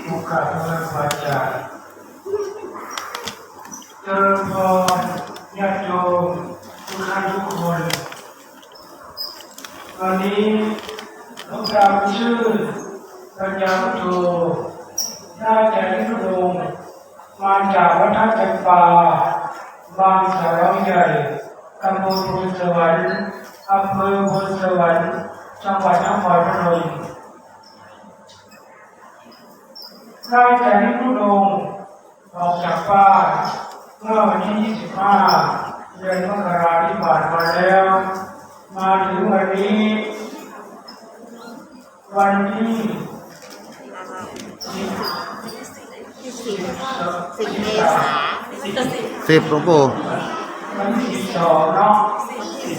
โอกาสเมื่อวาจาเจริญพรญาติโยมทุกท่านทุกคนวันนี้หลวงตาชื่อปัญญาพุทโธได้แก่นิพพงมาจากวัดท่าจำปาบางสาวใหญ่ตำบลพลสวรรค์อำเภอพลสวรรค์จังหวัดนครพนมได้แก่นิพพงออกจากบ้านเมื่อวันที่25 เดือนมกราคมที่ผ่านมาแล้วมาถึงวันนี้วันที่10หลวงปู่วันที่12เนาะ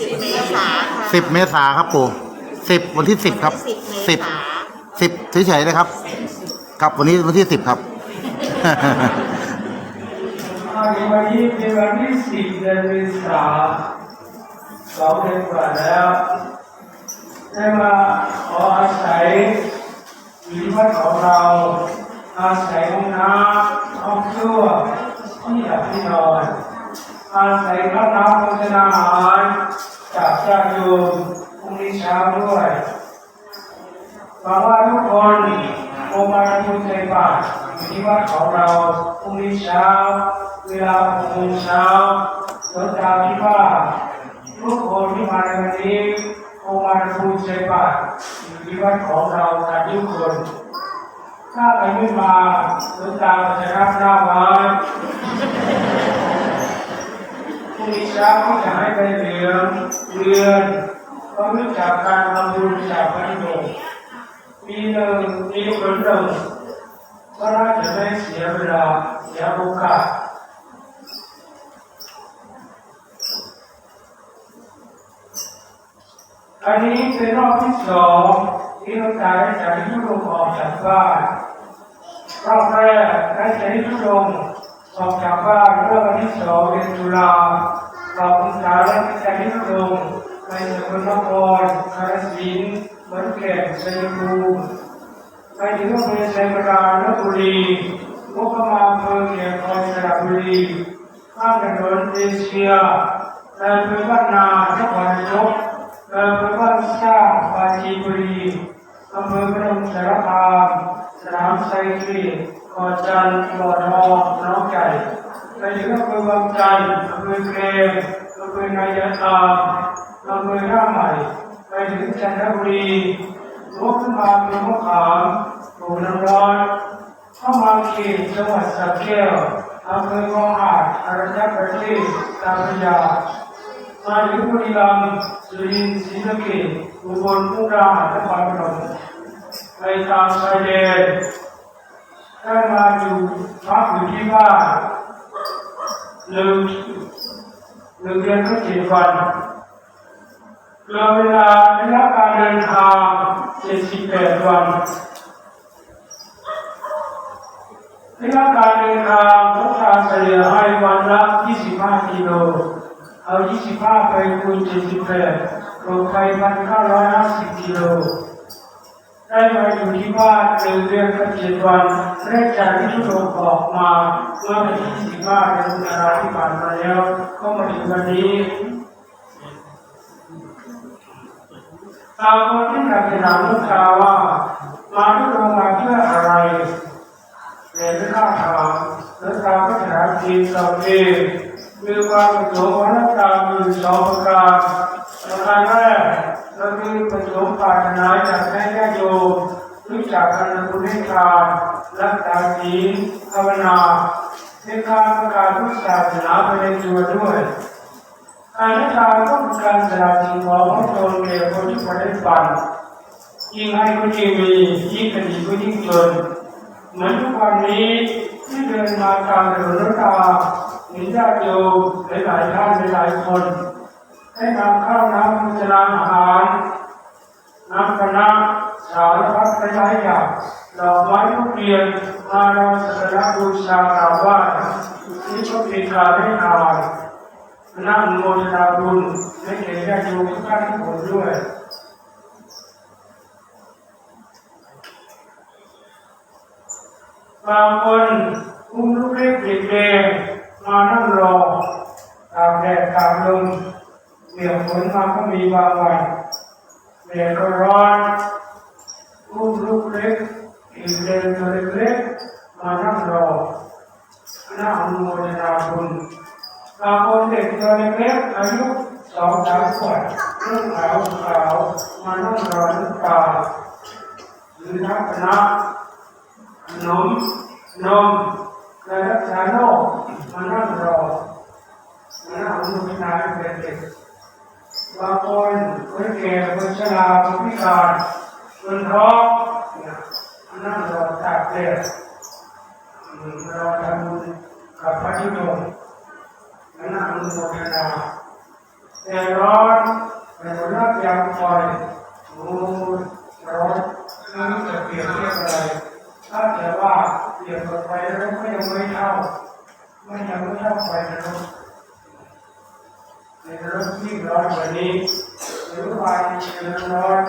10 เมษาครับปู่10วันที่10ครับ10เฉยๆนะครับครับวันนี้วันที่10ครับวันนี้เป็นวันที่10 เดือนเมษายน2 เดือนกว่าแล้วได้มาขออาศัยอยู่ที่วัดของเราอาศัยห้องน้ำห้องครัวที่หลับที่นอนอาศัยข้าวน้ำโภชนาอาหารจากญาติโยมพรุ่งนี้เช้าด้วยหวังว่าทุกคนคงมาทำบุญใส่บาตรอยู่ที่วัดของเราพรุ่งนี้เช้าเวลา6 โมงเช้าหลวงตาคิดว่าทุกคนที่มาในวันนี้คงมาทำบุญใส่บาตรอยู่ที่วัดของเรากันทุกคนถ้าใครไม่มาหลวงตาจะรับหน้าวัดพรุ่งนี้เช้าก็จะให้ไปเรียนก็รู้จักการทำบุญจากพระนิพนธ์ปีหนึ่งปีคนหนึ่งก็น่าจะไม่เสียเวลาเสียโอกาสอันนี้เป็นรอบที่2ที่เราได้จากที่ทุกคนออกจากบ้านรอบแรกได้จากที่ทุกคนออกจากบ้านเมื่อวันที่2 เดือนตุลาเราพรรษาได้จากที่ทุกคนในสกลนครกาฬสินธุ์ขอนแก่นชัยภูมิไปถึงอำเภอชัยปราการลพบุรีมุกมาอำเภอเขียงคอยสระบุรีข้ามถนนเอเชียในอำเภอบ้านนานครนายกอำเภอบ้านสร้างปราจีนบุรีอำเภอพนมสารคามสนามไซคลิงก่อจันทร์บ่อทองน้องไก่ไปถึงอำเภอบางจันทร์อำเภอเกรมอำเภอนายตามอำเภอท่าใหม่ไปถึงจันทบุรีลุกขึ้นมาเป็นมะขามปลูกน้ำร้อนเข้ามาเขตจังหวัดสระแก้วอำเภอคลองหาดอรัญญประเทศตาพระยามาถึงบุรีรัมย์สุรินทร์ศรีสะเกษอุบลมุกดาหารนครพนมไปตามชายแดนได้มาอยู่พักอยู่ที่บ้าน1 เดือนก็7 วันรวมเวลาระยะการเดินทาง78 วันระยะการเดินทางพวกเราเฉลี่ยให้วันละ25 กิโลเอา25ไปคูณ78รวมไป1,950 กิโลได้มาอยู่ที่บ้าน1 เดือนกับ7 วันแรกจากที่ทุกคนออกมาเมื่อวันที่25 เดือนตุลาที่ผ่านมาแล้วก็มาถึงวันนี้ตามคนที่อยากจะถามลูกค้าว่ามาทุกโรงมาเพื่ออะไรแต่ไม่กล้าถามลูกค้าก็ถามทีเราเองมีความประสงค์ของนักการมี2 ประการแรกเรามีประสงค์ปรารถนาจากให้ญาติโยมรู้จักการทำบุญให้ทานรักษาศีลภาวนาในการประกาศพุทธศาสนาไปในตัวด้วยการให้ทานก็เป็นการสละสิ่งของของตนแก่คนที่ปฏิบัติยิ่งให้ก็ยิ่งมียิ่งดีก็ยิ่งจนเหมือนทุกวันนี้ที่เดินมาตามถนนราชดาเห็นญาติโยมหลายท่านหลายคนได้นำข้าวน้ำโภชนาอาหารน้ำคณะสารพัดหลายอย่างดอกไม้ทุกเทียนมาเราสักการะบูชากราบไหว้ที่ก็เป็นการให้ทานนั่งโมทนาบุญให้แก่ญาติโยมทุกท่านทุกคนด้วย ก บางคนอุ้มลูกเล็กเด็กแดงมานั่งรอตากแดดตากลมเดี๋ยวฝนมาก็มีบางวันแดดก็ร้อนอุ้มลูกเล็กเด็กแดงตัวเล็กๆมานั่งรอน่าอนุโมทนาบุญบางคนเด็กตัวเล็กๆอายุ2-3 ขวบนุ่งขาวมานั่งรอน้ำตาหรือน้ำคณะขนมและรักษาโรคมานั่งรอมานั่งอนุโมทนาเป็นเด็กบางคนคนแก่คนชราคนพิการคนท้องมานั่งรอตากแดดรอทำบุญกับพระธุดงค์มานั่งอนุโมทนาแต่ร้อนแต่รับยามคอยร้อนนั่นจะเปลี่ยนเรียกอะไรถ้าแต่ว่าเปลี่ยนกับไฟแล้วก็ยังไม่เท่าไฟนรกในนรกที่ร้อนกว่านี้หรือไฟร้อน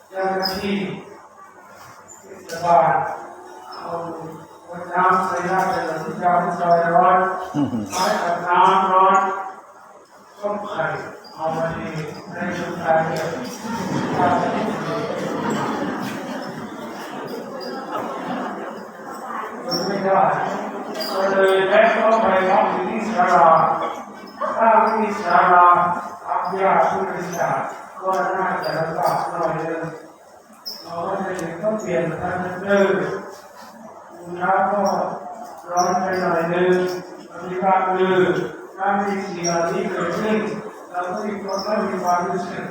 เจ้าหน้าที่เทศบาลเอาวันน้ำใส่น้ำเป็นหลังยาวซอยร้อนไม้อาบน้ำร้อนต้มไข่เอามาดีในชุมชนเนี่ยไม่ได้ก็เลยแม่ก็ไปร้องที่ศาลาถ้าไม่มีศาลาอาญาผู้บริจาคก็น่าจะลำบากหน่อยนึงเราก็จะต้องเปลี่ยนทางเดินน้ำก็ร้อนไปหน่อยนึงปฏิบัติถ้ามีสิ่งเหล่านี้เกิดขึ้นเราก็มีความรู้สึก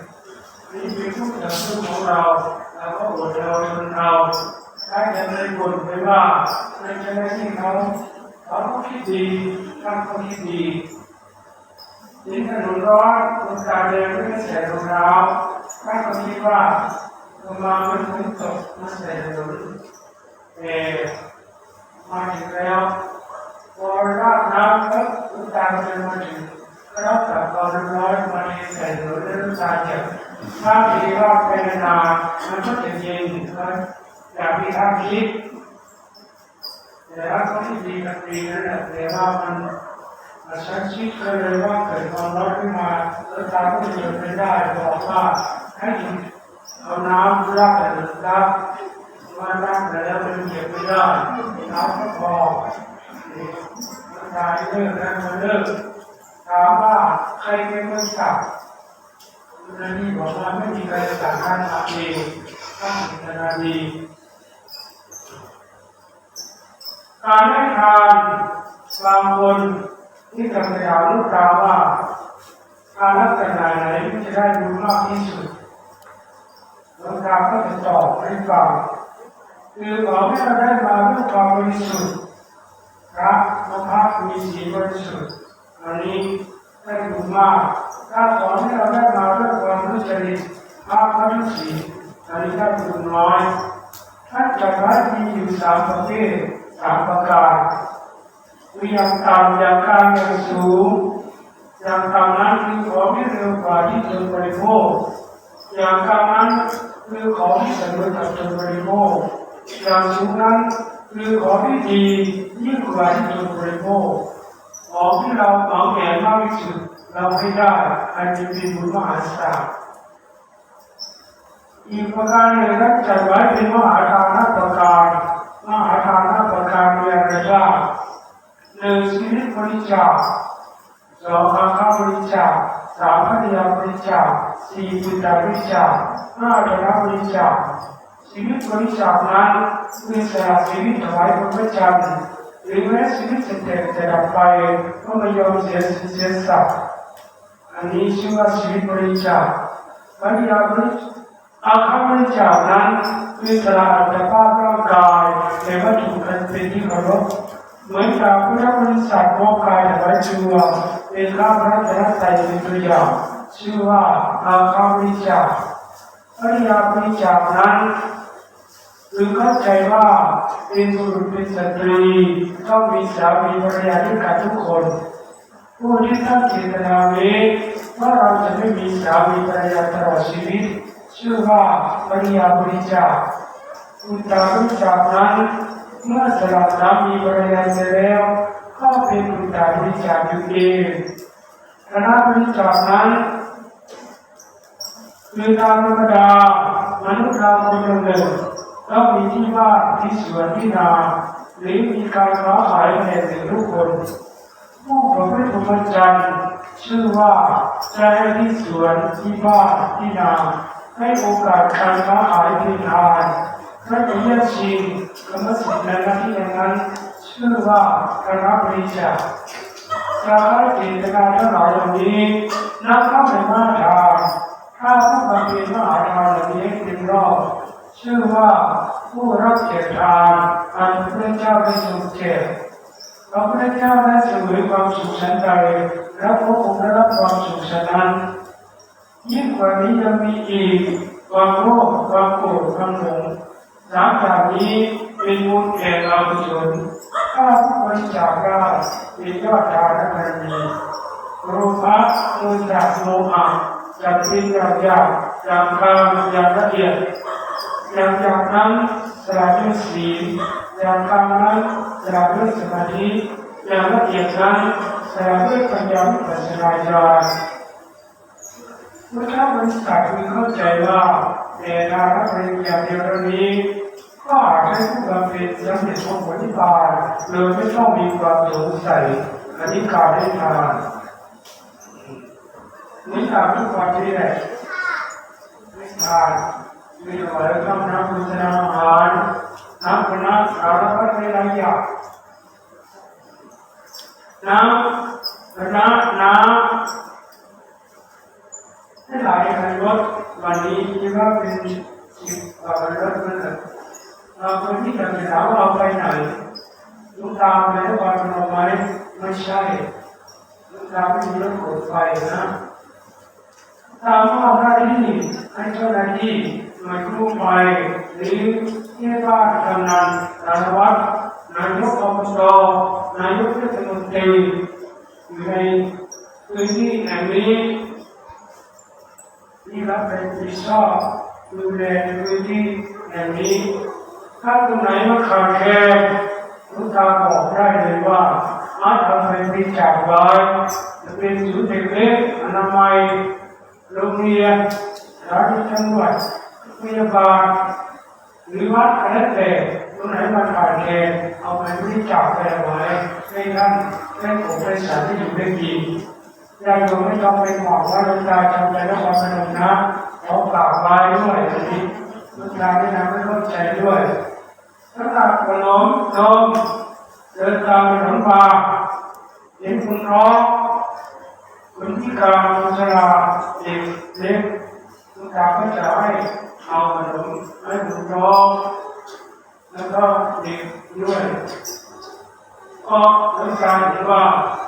นี่เป็นทุกข์จากตัวของเราเราก็อดเราทนเอาถ้าจะเลยบ่นไปว่าในใจที่เขาก็คิดดีท่านก็คิดดียิ่งถนนร้อนคนตาแดงไม่ใส่รองเท้าท่านก็คิดว่าลงมาเป็นฝนตกมาใส่ถนนมาถึงแล้วพอราดน้ำแล้วน้ำตาเดินมาถึงก็รับกับความร้อนมาใส่ถนนแล้วน้ำตาเจ็บถ้ามีว่าเป็นนานมันก็จะเย็นอย่างที่ท่านคิดแต่ถ้าเขาที่ดีกันดีนั่นแหละแต่ว่ามันฉันคิดเลยว่าเกิดความร้อนขึ้นมาแล้วตาก็จะหยุดไม่ได้บอกว่าให้หยุดเอาน้ำราดแต่หนึ่งน้ำมาราดแต่แล้วมันเก็บไม่ได้น้ำก็พอตายเลิกแล้วมันเลิกถามว่าใครเป็นคนสั่งนั่นนี่บอกว่าไม่มีใครสั่งท่านทำเองท่านพิจารณาดีการให้ทานบางคนที่ทำกระดาษลูกตาว่าการรักษณะไหนจะได้บุญมากที่สุดหลวงตาก็จะตอบให้ฟังคือขอให้เราได้มาด้วยความบริสุทธิ์พระมีศีลบริสุทธิ์อันนี้ได้บุญมากถ้าขอให้เราได้มาด้วยความรู้จริตพระมีศีลอันนี้ได้บุญน้อยท่านจัดไว้มีอยู่3 ประเภท3 ประการคืออย่างต่ำอย่างกลางอย่างสูงอย่างต่ำนั้นคือของที่เร็วกว่าที่จะบริโภคอย่างกลางนั้นคือของที่สำเร็จกับจะบริโภคอย่างสูงนั้นคือของที่ดียิ่งกว่าที่จะบริโภคของที่เราหวังแหนมากที่สุดเราให้ได้อันนี้เป็นบุญมหาศาลอีกประการหนึ่งนั้นจัดไว้เป็นมหาทานประการมหาทานประการมีอะไรบ้าง1ชีวิตบริจาค2อาคาบริจาค3พัทยาบริจาค4บุญบริจาค5ธนบริจาคชีวิตบริจาคนั้นคือสละชีวิตถวายพระพุทธเจ้าหรือแม้ชีวิตจะแตกจะดับไปก็ไม่ยอมเสียทรัพย์อันนี้ชื่อว่าชีวิตบริจาคพัทยาบริจาคอาคาบริจาคนั้นคือสละอัตภาพร่างกายแต่วัตถุอันเป็นที่เคารพเหมือนกับพุทธบริษัทมอบกายถวายชีวะเป็นข้าพระรัตนตรัยเป็นตัวอย่างชื่อว่าอาคาบริจาคพัทยาบริจาคนั้นคือเข้าใจว่าเป็นบุรุษเป็นสตรีต้องมีสามีภรรยาด้วยกันทุกคนผู้ที่ตั้งเจตนาไว้ว่าเราจะไม่มีสามีภรรยาตลอดชีวิตชื่อว่าภรรยาบริจาค อุตตาบริจาคนั้นเมื่อสละสามีภรรยาเสร็จแล้วก็เป็นอุตตาบริจาคอยู่เองคณะบริจาคนั้นคือตามธรรมดามนุษย์เราคนหนึ่งต้องมีที่บ้านที่สวนที่นาหรือมีการค้าขายแก่ถึงทุกคนผู้ประพฤติพรหมจรรย์ชื่อว่าใช้ที่สวนที่บ้านที่นาให้โอกาสการค้าขายเป็นทานพระเยซูชิงกรรมสิทธิ์ในหน้าที่นั้นชื่อว่าการรับบริจาคการให้เจตนาทั้งหลายเหล่านี้นับเข้าในมาตราถ้าผู้บำเพ็ญมหาทานเหล่านี้เป็นรอบชื่อว่าผู้รับเกียรติทานอันพระเจ้าได้ทรงแจกพระพุทธเจ้าได้เสวยความสุขชั้นใดและพระองค์ได้รับความสุขชั้นนั้นยิ่งกว่านี้ยังมีอีกความโลภความโกรธความหลงหลังจากนี้เป็นมูลแก่เรากุศลถ้าผู้บริจาคได้เป็นยอดทานและบารมีโลภะเกิดจากโลหะจากเป็นอย่างหยาบจากกามอย่างละเอียดอย่างหยาบนั้นสละด้วยศีลอย่างกามนั้นสละด้วยสมาธิอย่างละเอียดนั้นสละด้วยปัญญาวิปัสสนาญาณเมื่อข้าพเจ้าพึงเข้าใจว่าแต่ละปริญญาเดียวนี้ก็อาจให้ผู้บำเพ็ญสำเร็จมรรคผลนิพพานโดยไม่ต้องมีความสงสัยอธิการให้ทานนี่ตามทุกความที่แหละไม่ทานมีถวายข้าวน้ำบุญนาอาหารน้ำคนน้ำสารพัดในหลายอย่างน้ำให้หลายคันรถวันนี้คิดว่าเป็นสิ่งต่อไปรถนั่นแหละเราคนที่จะไปถามว่าเราไปไหนลูกตาไปนครพนมไหมไม่ใช่ลูกตาไม่มีรถขนไฟนะตามว่าหน้าที่ให้เจ้าหน้าที่หน่วยกู้ภัยหรือที่บ้านกำนันสารวัตรนายกอบตนายกเทศมนตรีอยู่ในพื้นที่แห่งนี้ที่รับผิดชอบดูแลพื้นที่แห่งนี้ถ้าตรงไหนมันขาดแคลนลูกตาบอกได้เลยว่าอาจทำเป็นบริจาคไว้จะเป็นศูนย์เด็กเล็กอนามัยโรงเรียนสถานที่จังหวัดพยาบาลหรือวัดอะไรแต่ตรงไหนมันขาดแคลนเอาไปบริจาคไปไว้ให้ท่านได้ผมได้สารที่อยู่ได้ดีญาติโยมไม่ต้องไปบอกว่าลูกตาจำใจแล้วความสนุกนะเขากราบไหว้ด้วยอันนี้ลูกตาได้นำให้เข้าใจด้วยถ้าหากขนมนมเดินตามถนนมาเห็นคนร้องคนที่กลางคนชราเด็กเล็กลูกตาก็จะให้เอาขนมให้คนร้องแล้วก็เด็กด้วยก็ลูกตาเห็นว่า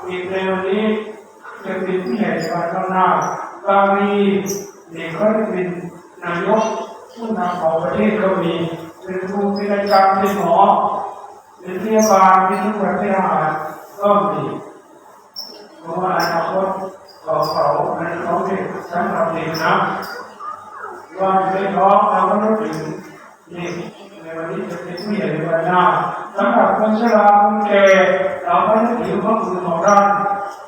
เด็กในวันนี้จะเป็นผู้ใหญ่ในวันข้างหน้าบางทีเด็กก็จะเป็นนายกผู้นำของประเทศก็มีเป็นครูเป็นอาจารย์เป็นหมอเป็นพยาบาลเป็นทุกประเภทอาหารก็มีเพราะว่าอนาคตของเขาในเขาเด็กสำหรับเด็กนะว่าในท้องเราก็ต้องถึงเด็กในวันนี้จะเป็นผู้ใหญ่ในวันหน้าสำหรับคนชราคนแก่เราก็ต้องถือข้อมูลของเรา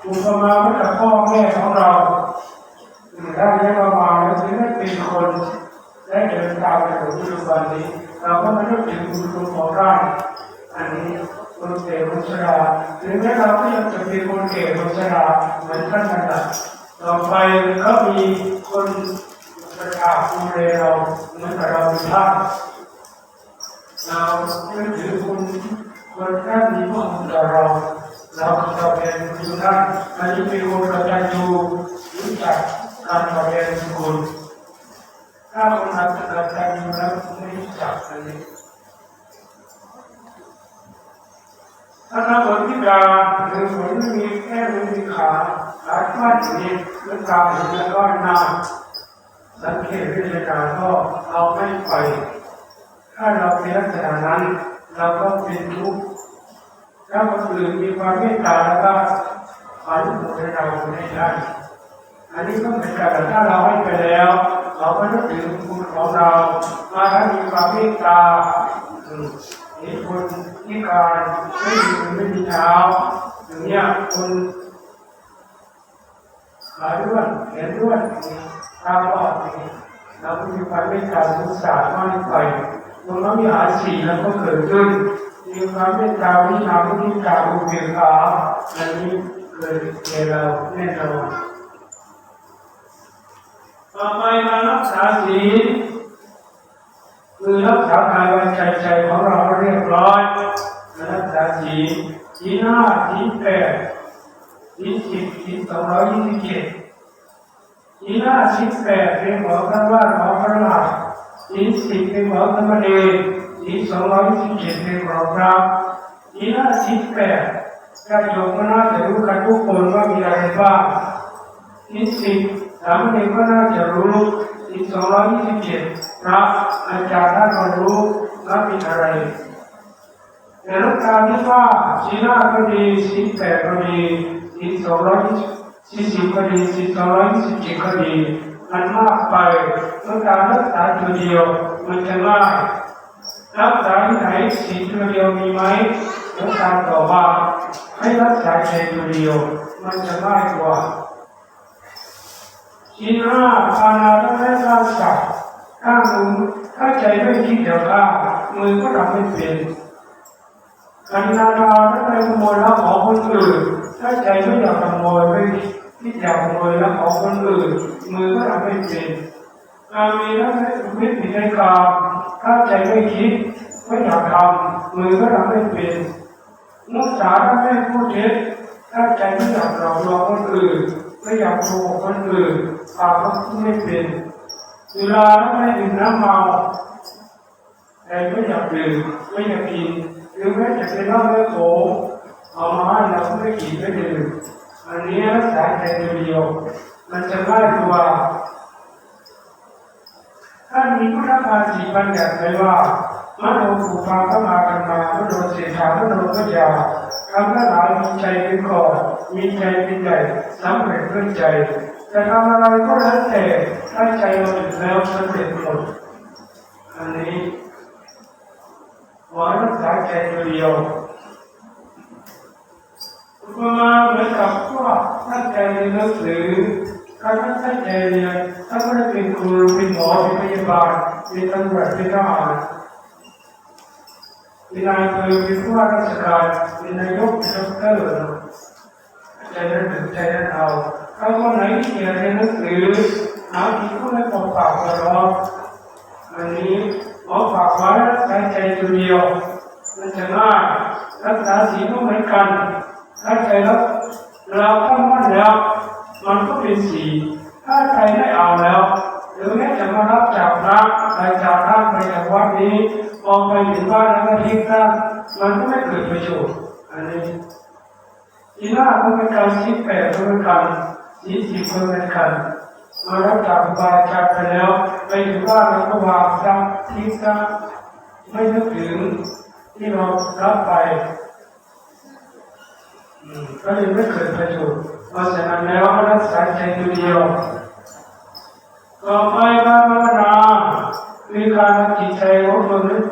อุปมาเหมือนกับพ่อแม่ของเราถ้าเลี้ยงมาแล้วถึงได้เป็นคนได้เดินทางไปถึงปัจจุบันนี้เราก็ไม่ต้องถึงคุณของเราอันนี้คนแก่คนชราหรือแม้เราก็ยังจะเป็นคนแก่คนชราเหมือนท่านนั่นแหละต่อไปก็มีคนประกาศดูแลเราเหมือนกับเราเป็นท่านเราไม่ถือคนแค่มีข้อมูลกับเราเราเป็นทุกท่านอันนี้เป็นคนกตัญญูรู้จักการตอบแทนคุณถ้าคนนั้นกตัญญูแล้วไม่รู้จักอันนี้ถ้าคนพิการหรือคนไม่มีแค่ไม่มีขาข้างอย่างนี้หรือตาเห็นแล้วก็หน้าสังเกตวิจารณ์ก็เอาไม่ไปถ้าเราเป็นลักษณะนั้นเราก็เป็นทุกข์ถ้าคนอื่นมีความเมตตาแล้วก็อนุโมทนาให้ได้อันนี้ก็เหมือนกันถ้าเราให้ไปแล้วค เราก็นึกถึงคุณของเรามาทั้งมีความเมตตาเห็นคนพิการไม่มีมือไม่มีเท้าอย่างนี้คนขาด้วนแขนด้วนตาบอดเราก็มีความเมตตาสงสารมากไปตรงนั้นมีอาชีพแล้วก็เกิดขึ้นมีความเมตตาวิชาวิธีการอุเบกขาอันนี้เกิดแก่เราแน่นอนต่อไปมารักษาศีลคือรักษากายวาจาใจของเราเรียบร้อยรักษาศีลศีลห้าศีลแปดศีล10ศีล227ศีลห้าศีลแปดเป็นของพระว่าของพระราชศีล10เป็นของธรรมเดชศีล227เป็นของพระศีลห้าศีลแปดญาติโยมก็น่าจะรู้กันทุกคนว่ามีอะไรบ้างศีล10สามเณรก็น่าจะรู้ศีล227พระอาจารย์ท่านก็รู้ว่ามีอะไรแต่รักการที่ว่าศีลห้าก็ดีศีลแปดก็ดีศีล240ก็ดีศีล227ก็ดีมันมากไปการรักษาตัวเดียวมันจะง่ายรักษาที่ไหนศีลตัวเดียวมีไหมแล้วการต่อว่าให้รักษาใจตัวเดียวมันจะง่ายกว่าศีลห้าภาวนาต้องได้ข้ามสัตว์ข้ามมือถ้าใจไม่คิดเดี๋ยวข้ามือก็ทำไม่เป็นการนานาถ้าใจขโมยแล้วขอคนอื่นถ้าใจไม่อยากขโมยไม่คิดอยากขโมยแล้วขอคนอื่นมือก็ทำไม่เป็นการมีแล้วไม่ผิดในกรรมถ้าใจไม่คิดไม่อยากทำมือก็ทำไม่เป็นมุสาถ้าไม่พูดเท็จถ้าใจไม่อยากหลอกลวงคนอื่นไม่อยากโกหกคนอื่นปากก็พูดไม่เป็นเวลาถ้าไม่ดื่มน้ำเมาใจไม่อยากดื่มไม่อยากกินหรือแม้จะเป็นเหล้าและโขงเอามาให้เราไม่กินไม่ดื่มอันนี้รักษาใจเดียวมันจะง่ายกว่าท่านมีพุทธภาษิตบัญญัติไว้ว่ามโนภูปาก็มากันมามโนเสถามโนก็ยาคำนั้นหลายมีใจเป็นก่อนมีใจเป็นใหญ่สำเร็จด้วยใจจะทำอะไรก็แล้วแต่ถ้าใจเราถึงแล้วสำเร็จหมดอันนี้ขอรักษาใจเดียวอุปมาเหมือนกับว่าตั้งใจเรียนหนังสือการตั้งใจเรียนถ้าไม่ได้เป็นครูเป็นหมอเป็นพยาบาลเป็นตำรวจเป็นทหารเป็นนายอำเภอเป็นผู้ว่าราชการเป็นนายกเป็นด็อกเตอร์ใจนั้นถึงใจนั้นเอาถ้าคนไหนที่เรียนหนังสือหาที่ก็ไม่พอปากพอร้องอันนี้หมอฝากไว้รักษาใจเดียวมันจะง่ายรักษาศีลก็เหมือนกันถ้าใจเราตั้งมั่นแล้วมันก็เป็นศีลถ้าใจได้เอาแล้วหรือแม้จะมารับจากพระไปจากท่านไปจากวัดนี้ออกไปถึงบ้านแล้วก็ทิ้งท่านมันก็ไม่เกิดประโยชน์อันนี้ศีลห้าก็เป็นการศีลแปดก็เป็นการศีล10ก็เป็นการมารับจากครูบาอาจารย์ไปแล้วไปถึงบ้านแล้วก็วางซะทิ้งซะไม่นึกถึงที่เรารับไปก็เลยไม่เกิดประโยชน์เพราะฉะนั้นแล้วรักษาใจเดียวต่อไปการภาวนาคือการจิตใจของตนนั้น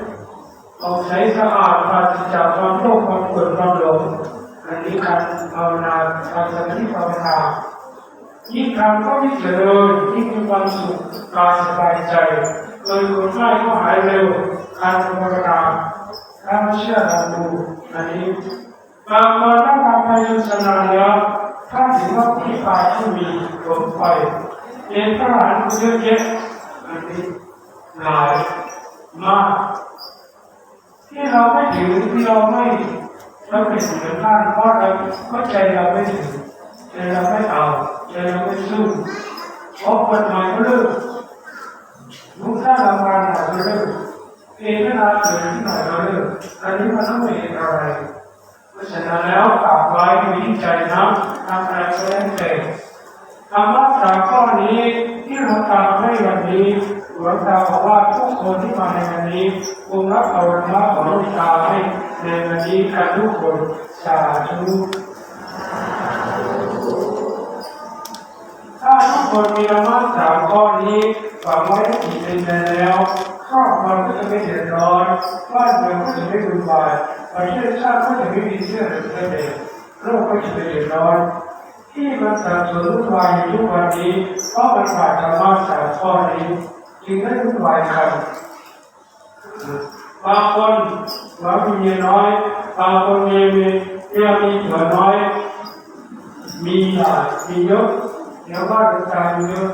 ออกใช้สะอาดปราศจากความโลภความโกรธความหลงอันนี้การภาวนาการสมาธิภาวนายิ่งทำก็ยิ่งเจริญยิ่งมีความสุขกายสบายใจเลยคนไข้ก็หายเร็วการภาวนาถ้าไม่เชื่อลองดูอันนี้บางคนถ้าทำไปจนชำนาญแล้วถ้าถือว่าผู้ตายที่มีลมไฟเรียนพระอรหันต์เยอะแยะอันนี้หลายมากที่เราไม่ถือที่เราไม่เราเป็นเหมือนท่านเพราะเราเข้าใจเราไม่ถือใจเราไม่เอาใจเราไม่สู้เพราะกฎหมายก็เลิกลูกท่านเราการหน่อยก็เลิกเองไม่นาเกิดที่หน่อยก็เลิกอันนี้มันต้องไม่เห็นอะไรเพราะฉะนั้นแล้วฝากไว้มีใจนะทำอะไรก็แล้วแต่คำว่าสามข้อนี้ที่เราตามให้วันนี้หลวงตาบอกว่าทุกคนที่มาในวันนี้คงรับเอาธรรมะของหลวงตาให้ในวันนี้กันทุกคนสาธุถ้าทุกคนมีธรรมะสามข้อนี้ ฝังไว้ที่เป็นใจแล้วครอบครัวก็จะไม่เดือดร้อนบ้านเมืองก็จะไม่วุ่นวายประเทศชาติก็จะไม่มีเชื่อหรือเสน่ห์โลกก็จะไม่เดือดร้อนที่มันสับสนวุ่นวายอยู่ทุกวันนี้เพราะมันขาดธรรมะสามข้อนี้จึงได้วุ่นวายกันบางคนว่ามีเมียน้อยบางคนมีผัวน้อยมีหลายมีเยอะเดี๋ยวว่าจะตายเยอะ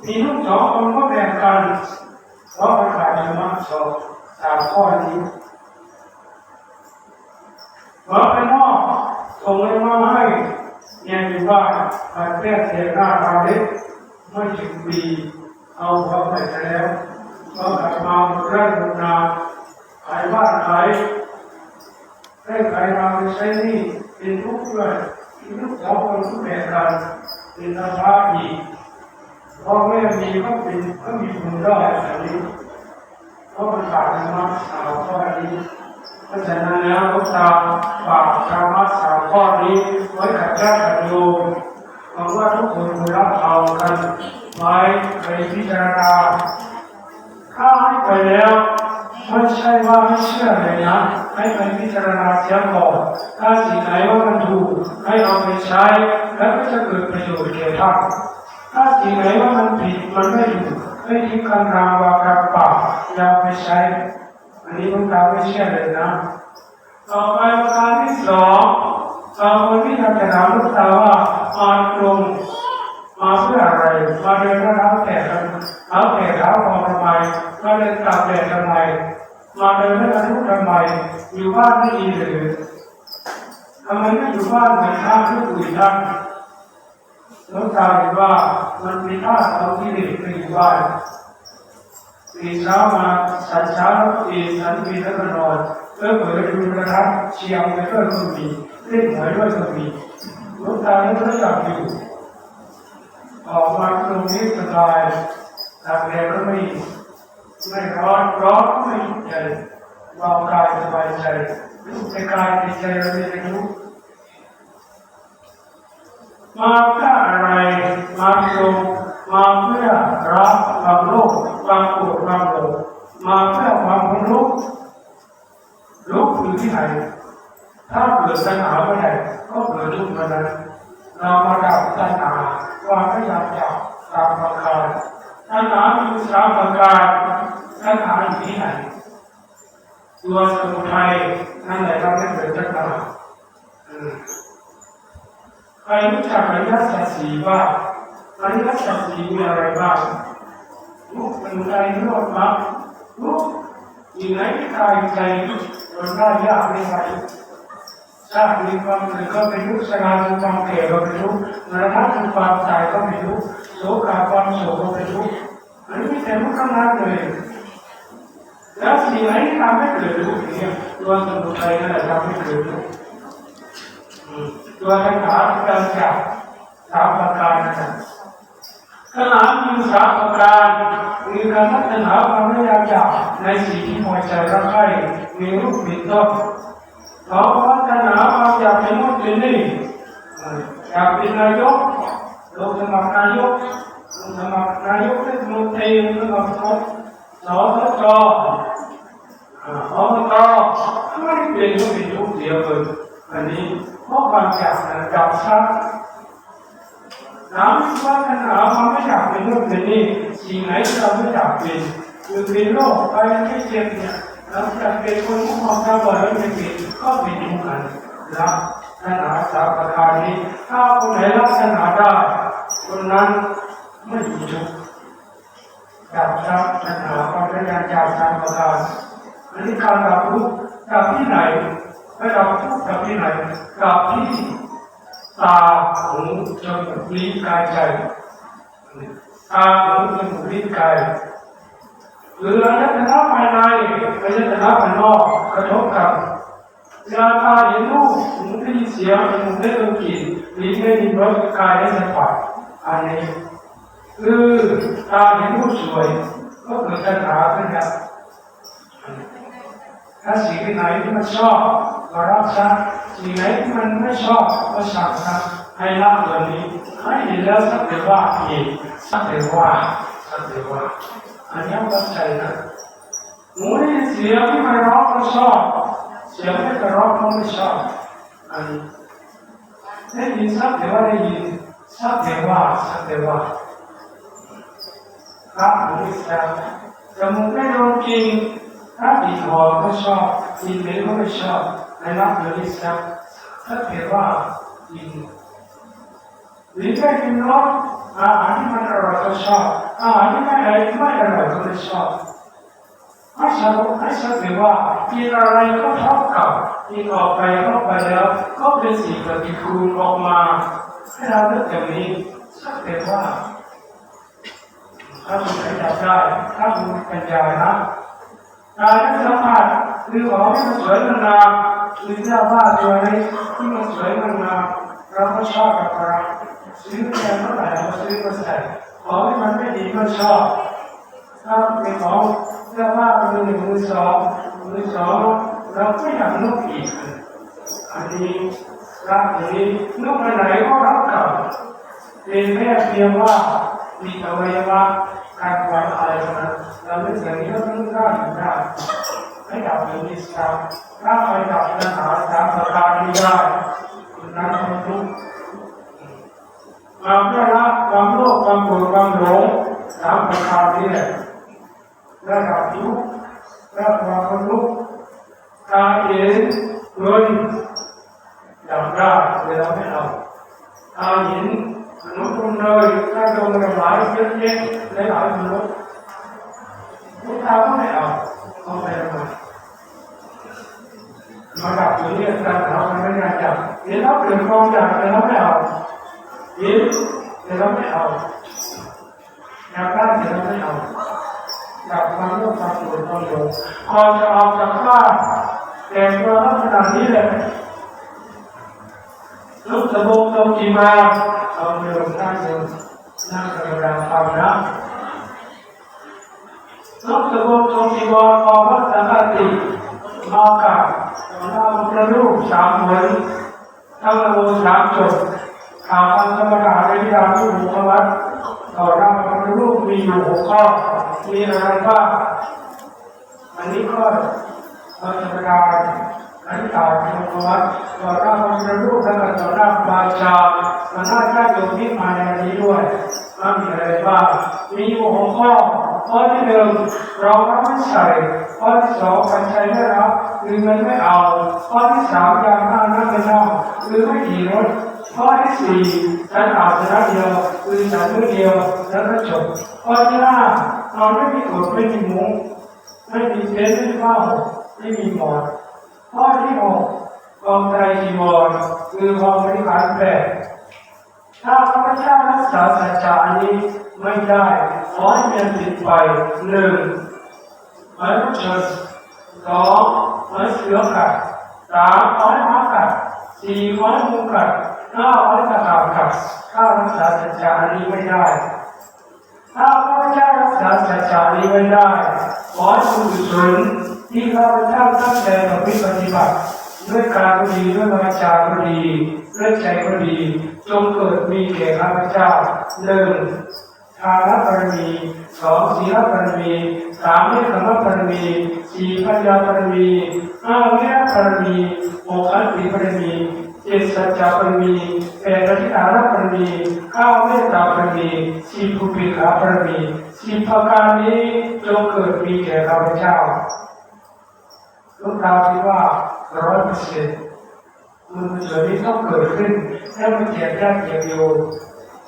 มีลูกสองคนก็แบ่งกันเพราะมันขาดธรรมะสามข้อนี้เพราะไปนอกส่งเงินมาให้เนี่ยอยู่บ้านมาแก้เสียหน้าตาเล็กไม่ถึงปีเอาหัวไปแล้วก็กลับมาเริ่มทำงานขายบ้านขายได้ขายเราใช้นี่เป็นทุกข์ด้วยลูกสองคนก็แบ่งกันเป็นราคาอีกพ่อแม่มีก็มีคุณได้อันนี้เพราะมันขาดธรรมะสามข้อนี้เพราะฉะนั้นแล้วพวกเราฝากธรรมะสามข้อนี้ไว้กับญาติโยมหวังว่าทุกคนจะรับเอากันไว้ไปพิจารณาถ้าให้ไปแล้วไม่ใช่ว่าไม่เชื่อเลยนะให้ไปพิจารณาเสียก่อนถ้าสิ่งไหนว่ามันถูกให้เอาไปใช้แล้วก็จะเกิดประโยชน์แก่ท่านถ้าสิ่งไหนว่ามันผิดมันไม่ถูกให้ทิ้งคำรามวาจาปากอย่าไปใช้อันนี้พวกเราไม่เชื่อเลยนะต่อไปประการที่สองคนที่อยากจะถามลูกสาวว่ามาตรงมาเพื่ออะไรมาเดินรับแขกเอาแขกเอาพอทำไมมาเดินตากแดดทำไมมาเดินให้กระทุกทำไมอยู่บ้านไม่ดีหรือทำไมไม่อยู่บ้านเหมือนท่านที่อื่นท่านน้องตาเห็นว่ามันมีท่าเอาที่เด็กไปอยู่บ้านตื่นเช้ามาฉันเช้าตื่นฉันมีแล้วก็นอนเปิดดูกระทัดเชียงไปด้วยก็มีเล่นหวยด้วยก็มีน้องตาเนี่ยก็อยากอยู่ออกมาตรงนี้สบายตากแดดก็ไม่ร้อนก็ไม่ใจเบากายสบายใจในกายในใจเราไม่รู้มาเพื่ออะไรมาตรงมาเพื่อรับความโลภความโกรธความหลงมาเพื่อความพ้นทุกข์ทุกข์อยู่ที่ไหนถ้าเกิดปัญหาเมื่อไหร่ก็เกิดทุกข์เมื่อนั้นเรามาดับปัญหาความไม่อยากจับตามประการปัญหามีสามประการปัญหาอยู่ที่ไหนตัวสมุทัยนั่นแหละทำให้เกิดปัญหาใครรู้จักอริยสัจสี่บ้างอริยสัจสี่มีอะไรบ้างรูปเป็นใจโลภมากรูปอยู่ไหนกายใจมันได้ยากไม่ไหวชาติมีความเกิดก็เป็นทุกข์ชรามีความแก่ก็เป็นทุกข์มรณะคือความตายก็เป็นทุกข์โศกความโศกก็เป็นทุกข์อันนี้ไม่แต่ทุกข์ทั้งนั้นเลยแล้วสิ่งไหนที่ทำให้เกิดทุกข์เนี่ยตัวสมุทัยนั่นแหละทำให้เกิดทุกข์ตัวปัญหาการจับสามประการนะครับปัญหามีสามประการมีการพัฒนาความไม่อยากจับในสิ่งที่พอใจรักใคร่มีรูปเป็นต้นเขาพัฒนาความอยากเป็นโน่นเป็นนี่อยากเป็นนายกลงสมัครนายกเทศมนตรีสมัครสสจอบตไม่เป็นก็เป็นทุกเดียวเลยอันนี้เพราะความอยากนั้นจับชัดน้ำว่าปัญหาความไม่อยากเป็นโน่นเป็นนี่สิ่งไหนที่เราไม่อยากเป็นคือเป็นโรคไปไม่เจ็บเนี่ยเราจะเป็นคนที่มองตาบอดแล้วไม่เป็นก็เป็นทุกข์กันนะปัญหาสามประการนี้ถ้าคนไหนรับปัญหาได้คนนั้นไม่มีทุกข์จับชัดปัญหาความพยายามจับสามประการอันนี้การดับทุกข์ดับที่ไหนไม่ดับทุกข์ดับที่ไหนดับที่ตาหูจมูกลิ้นกายใจตาหูจมูกลิ้นกายหรืออายตนะภายในอายตนะภายนอกกระทบกันเวลาตาเห็นรูปหูได้ยินเสียงจมูกได้ดมกลิ่นลิ้นได้ลิ้มรสกายได้สัมผัสอันนี้คือตาเห็นรูปสวยก็เกิดปัญหาขึ้นครับถ้าสิ่งไหนที่มันชอบก็รับซะสิ่งไหนที่มันไม่ชอบก็สั่งซะให้ละตัวนี้ให้เห็นแล้วสักแต่ว่าอีกสักแต่ว่า สักเดี๋ยวว่าอันนี้เข้าใจนะหูได้ยินเสียงที่มันร้องก็ชอบเสียงที่มันร้องก็ไม่ชอบอันนี้ได้ยินสักเดี๋ยวว่าได้ยินสักเดี๋ยวว่าสักเดี๋ยวว่าครับหูได้เสียงจมูกได้ลมกินถ้าอีกหอก็ชอบอีกเหม็นก็ไม่ชอบในรับหูได้เสียงสักเดี๋ยวว่ากินหรือได้กินรสอาหารที่มันอร่อยก็ชอบอาหารที่ไม่อร่อยก็ไม่ชอบให้ฉันถือว่ากินอะไรก็เท่ากับกินออกไปเข้าไปแล้วก็เป็นสิ่งปฏิกูลออกมาให้เราเลือกอย่างนี้สักแต่ว่าถ้าคุณจับได้ถ้าคุณปัญญานะการได้สัมผัสคือของที่มันสวยงามหรือเสื้อผ้าตัวนี้ที่มันสวยงามเราก็ชอบกับเราซื้อแพงเท่าไหร่เราซื้อมาใส่ของที่มันไม่ดีก็ชอบถ้าเป็นของเสื้อผ้ามือหนึ่งมือสองเราไม่อยากนุ่งอีกอันนี้ร่างนี้นุ่งไปไหนก็รับเก่าเป็นแค่เพียงว่ามีอวัยวะการวางอะไรนะเราไม่อย่างนี้ก็ต้องได้อยู่ได้ให้ดับอยู่ในสามถ้าไปดับปัญหาสามประการนี้ได้คุณนั้นต้องทุกข์ความรักความโลภความโกรธความหลงสามประการนี้แหละระดับทุกข์และความทุกข์ตาเห็นเงินดับได้แต่เราไม่เอาตาเห็นมนุษย์คนเลยถ้าโดนหลายเยอะแยะหลายมนุษย์พวกเราก็ไม่เอาไปทำไมมาดับอยู่นี่การทำมันไม่ง่ายจังเห็นแล้วเปลี่ยนความอยากแต่เราไม่เอาเห็นแต่เราไม่เอาอยากได้แต่เราไม่เอาอยากทำเรื่องความโกรธความหลงก่อนจะออกจากบ้านแต่งตัวลักษณะนี้เลยลุกสะโพกตรงกีมาเอาเดินนั่งธรรมดาทำนะลุกสะโพกตรงกีมาออกวัดสังฆติมากราบนำพระรูปสามเหมือนทั้งโลสามจบข่าวธรรมดาในที่เราที่หูวัดต่อร่างพระรูปมีอยู่หกข้อมีอะไรบ้างอันนี้ก็ธรรมดาอันนี้ข่าวธรรมวัดต่อร่างพระรูปแล้วก็ต่อร่างบาชามันน่าจะโยมที่มาในนี้ด้วยมีอะไรบ้างมีอยู่หกข้อข้อที่หนึ่งเราไม่ใส่ข้อที่สองการใช้ไม่รับหรือมันไม่เอาข้อที่สามอย่างห้านั่งไม่นั่งหรือไม่ขี่รถข้อที่สี่ฉันอาบน้ำเดียวหรือฉันมือเดียวแล้วก็จบข้อที่ห้าเราไม่มีกฎไม่มีมุ้งไม่มีเต็นท์ไม่มีผ้าห่มไม่มีหมอนข้อที่หกกองไตรจีวรคือความบริหารแบบถ้าพระเจ้ารักษาสัจจะนี้ไม่ได้ขอให้เป็นติดไปหนึ่งไม้พุทธสองไม้เสือกัดสามไม้หมากัดสี่ไม้งูกัดห้าไม้ตะขาบกัดถ้ารักษาสัจจะนี้ไม่ได้ถ้าพระเจ้ารักษาสัจจะนี้ไม่ได้ขอให้บุญกุศลที่ข้าพเจ้าตั้งใจปฏิบัติด้วยการก็ดีด้วยวาจาก็ดีด้วยใจก็ดีจงเกิดมีแก่ข้าพเจ้าหนึ่งทานบารมีสองศีลบารมีสามเนคขมบารมีสี่ปัญญาบารมีห้าวิริยบารมีหกขันติบารมีเจ็ดสัจจะบารมีแปดอธิษฐานบารมีเก้าเมตตาบารมีสิบอุเบกขาบารมีสิบประการนี้จงเกิดมีแก่ข้าพเจ้าลูกตาคิดว่า100%มันเกิดนี้ต้องเกิดขึ้นให้มันเจ็บยากเจ็บอยู่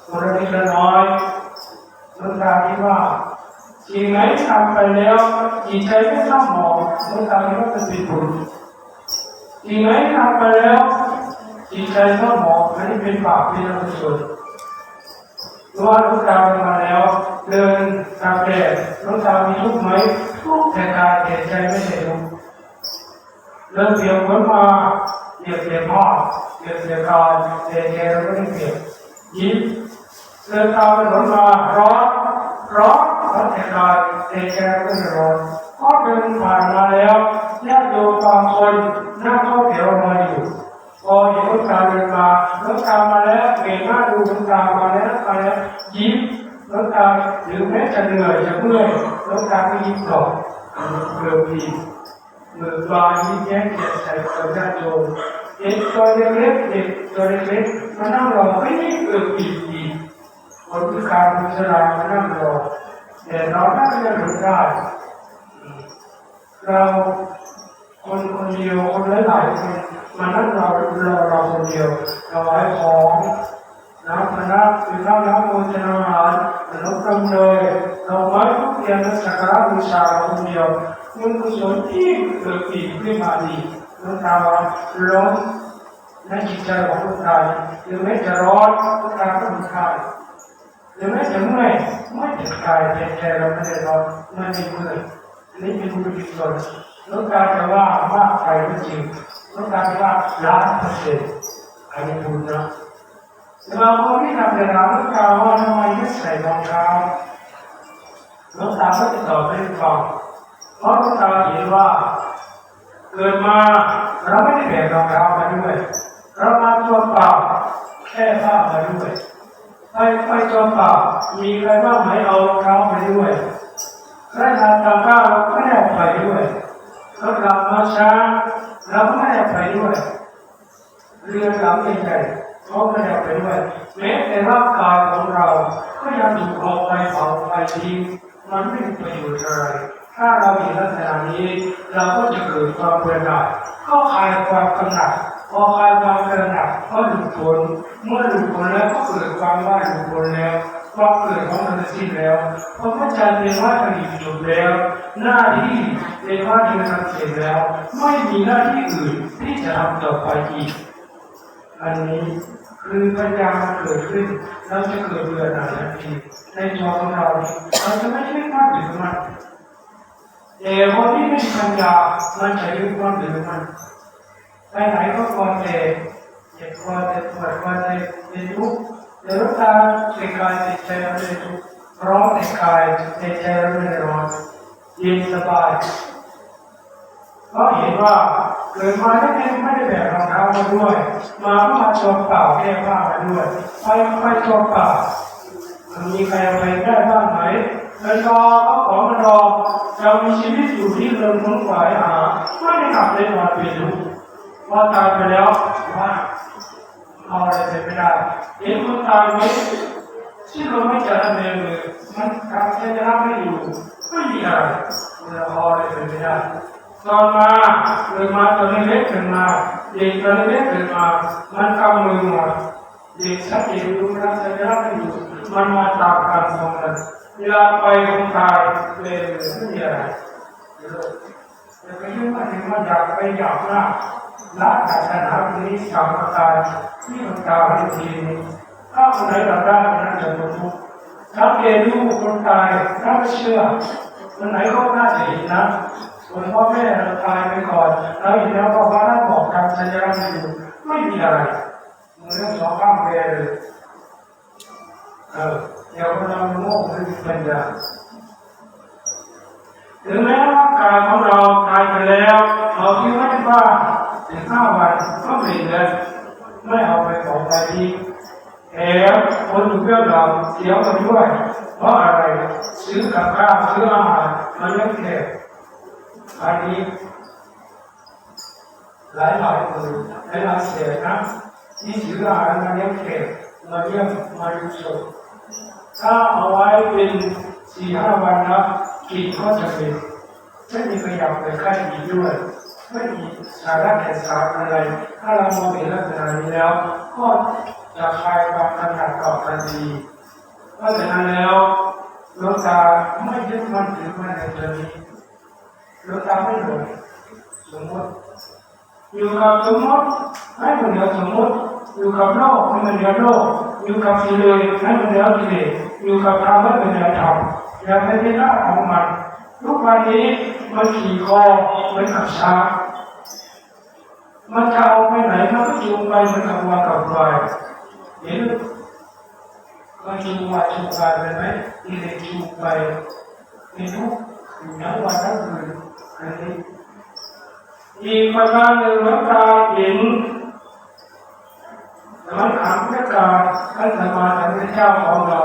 คนละนิดละน้อยลูกตาคิดว่าสิ่งไหนทำไปแล้วจิตใจไม่เศร้าหมองลูกตาคิดว่าเป็นบุญสิ่งไหนทำไปแล้วจิตใจเศร้าหมองอันนี้เป็นบาปเป็นอกุศลเพราะว่าลูกตาไปมาแล้วเดินตามแดดลูกตามีทุกข์ไหมทุกข์แต่กายแต่ใจไม่ได้ทุกข์เริ่มเปลี่ยนวนมาเปลี่ยนพ่อเปลี่ยนกายแต่ใจเราไม่ได้เปลี่ยนยิ้มเริ่มตาไปหลงมาร้อนแต่กายแต่ใจเราไม่ร้อนก็เดินผ่านมาแล้วญาติโยมบางคนนั่งเข้าแถวมาอยู่พอเห็นลูกตาเดินมาลูกตามาแล้วเก่งมากดูลูกตามาแล้วยิ้ม หลวงตาหรือแม้จะเหนื่อยจะเมื่อยหลวงตาก็ยิ้มตอบเกือบดีเมื่อบานยิ้มแย้มแจ่มใสกับญาติโยมเด็กตัวเล็กๆเด็กตัวเล็กๆมานั่งรอก็ยิ่งเกือบดีคนพิการคนชรามานั่งรอแต่เราน่าจะรู้ได้เราคนเดียวคนหลายๆคนมานั่งเราคนเดียวเราไว้ของน้ำพนักคือน้ำโภชนาอาหารขนมกำเนยเราไว้ทุกเทียนสักการะบูชาเราคนเดียวมันกุศลที่เกิดอีกขึ้นมาดีน้ำตาล้นในจิตใจของคนไทยหรือแม้จะร้อนน้ำตาก็มีค่าหรือแม้จะเมื่อยไม่เจ็บกายแต่ใจเราไม่ได้ร้อนไม่ได้เมื่อยนี่เป็นบุญกุศลน้ำตาจะว่ามากไปก็จริงน้ำตาจะว่า1,000,000%อันนี้บุญนะเราคนที่ทำเรื่องราวน้ำตาว่าทำไมไม่ใส่รองเท้าน้ำตาก็จะตอบไม่ฟังเพราะน้ำตาเห็นว่าเกิดมาเราไม่ได้แบกรองเท้ามาด้วยเรามาตัวเปล่าแค่ผ้ามาด้วยไปตัวเปล่ามีใครบ้างไหมเอารองเท้าไปด้วยและทางตาก้าเราไม่ได้ไปด้วยรถเรามาช้าเราไม่ได้ไปด้วยเรือลำใหญ่ๆเขาไม่ได้ไปด้วยแม้แต่ร่างกายของเราก็ยังถูกเอาไปเผาไปทิ้งมันไม่มีประโยชน์อะไรถ้าเราเห็นลักษณะนี้เราก็จะเกิดความเบื่อหน่ายก็คลายความกำหนัดพอคลายความกำหนัดก็หลุดพ้นเมื่อหลุดพ้นแล้วก็เกิดความว่าหลุดพ้นแล้วความเกิดของมันสิ้นแล้วพระพุทธเจ้าเรียนว่าผลิตจบแล้วหน้าที่เรียนว่าเรียนทำเสร็จแล้วไม่มีหน้าที่อื่นที่จะทำต่อไปอีกอันนี้คือปัญญาเกิดขึ้นเราจะเกิดเบื่อหน่ายทันทีในตัวของเราเราจะไม่ใช่ความถือมันแต่คนที่ไม่มีปัญญามันจะยึดความถือมันไปไหนก็กลัวแต่เจ็บกลัวแต่ปวดกลัวแต่เป็นทุกข์แต่รู้ตาในกายในใจเราเป็นทุกข์ร้อนในกายในใจเราไม่ร้อนเย็นสบายเพราะเห็นว่าเกิดมาไม่ได้แบกรองเท้ามาด้วยมาก็มาตัวเปล่าแก้ผ้ามาด้วยไปตัวเปล่ามีใครไปได้บ้างไหมแล้วรอก็ขอมารอเรามีชีวิตอยู่ที่เริ่มค้นขวายหาไม่ได้กลับเลยนอนเป็นทุกข์พอตายไปแล้วว่าเอาอะไรไปไม่ได้เห็นคนตายไหมที่เราไม่เจอเลยมันการใช้จะรับไม่อยู่ไม่มีอะไรเราเอาอะไรไปไม่ได้ตอนมาเกิดมาตัวเล็กๆขึ้นมาเด็กตัวเล็กๆขึ้นมามันกำมือมาเด็กชักเด็กรู้นะใช้จะรับไม่อยู่มันมาตามกันตรงนั้นเวลาไปคนตายเลยไม่มีอะไรแต่ก็ยังไม่ถึงมันอยากไปอยากหน้าละศาสนานี้สามประการที่มันกล่าวให้ทีนี้ถ้าคนไหนเราได้นั้นจะพ้นทุกข์ถ้าเกลูกคนตายถ้าไม่เชื่อคนไหนก็น่าจะเห็นนะคนพ่อแม่เราตายไปก่อนเราเห็นแล้วก็ว่าเราบอกการสัญญาไม่อยู่ไม่มีอะไรมันเรื่องสองข้ามแปรเลยเดี๋ยวเราโง่ไม่มีปัญญาถึงแม้ร่างกายของเราตายไปแล้วเราคิดว่าถึง5 วันก็เปลี่ยนเลยไม่เอาไปของใครที่แถมคนอยู่เบื้องหลังเสียกันด้วยเพราะอะไรซื้อกับข้าวซื้ออาหารมันยังแค่อันนี้หลายคนหลายเสียนะที่ซื้ออาหารมันยังแค่มาเยี่ยมมาดูศพถ้าเอาไว้เป็น4-5 วันนะกินก็จะเป็นไม่มีขยับไปใกล้อีกด้วยไม่มีสาระแก่นสารอะไรถ้าเรามองเห็นลักษณะนี้แล้วก็จะคลายความถนัดต่อทันทีเพราะฉะนั้นแล้วหลวงตาไม่ยึดมั่นถือมั่นในเรื่องนี้หลวงตาไม่หลงสมมติอยู่กับสมมติให้มันเหนือสมมติอยู่กับโลกให้มันเหนือโลกอยู่กับกิเลสให้มันเหนือกิเลสอยู่กับธรรมให้มันเหนือธรรมอย่าไปเป็นหน้าของมันทุกวันนี้มันขี่คอเหมือนกับช้างมันจะเอาไปไหนมันก็จูงไปเหมือนกับวัวกับควายเห็นมันจูงวัวจูงควายไปไหมกิเลสจูงไปเป็นทุกข์อยู่ทั้งวันทั้งคืนอันนี้อีกประการหนึ่งหลวงตาเห็น สมัยถามพุทธกาลท่านสมมาสัมพุทธเจ้าของเรา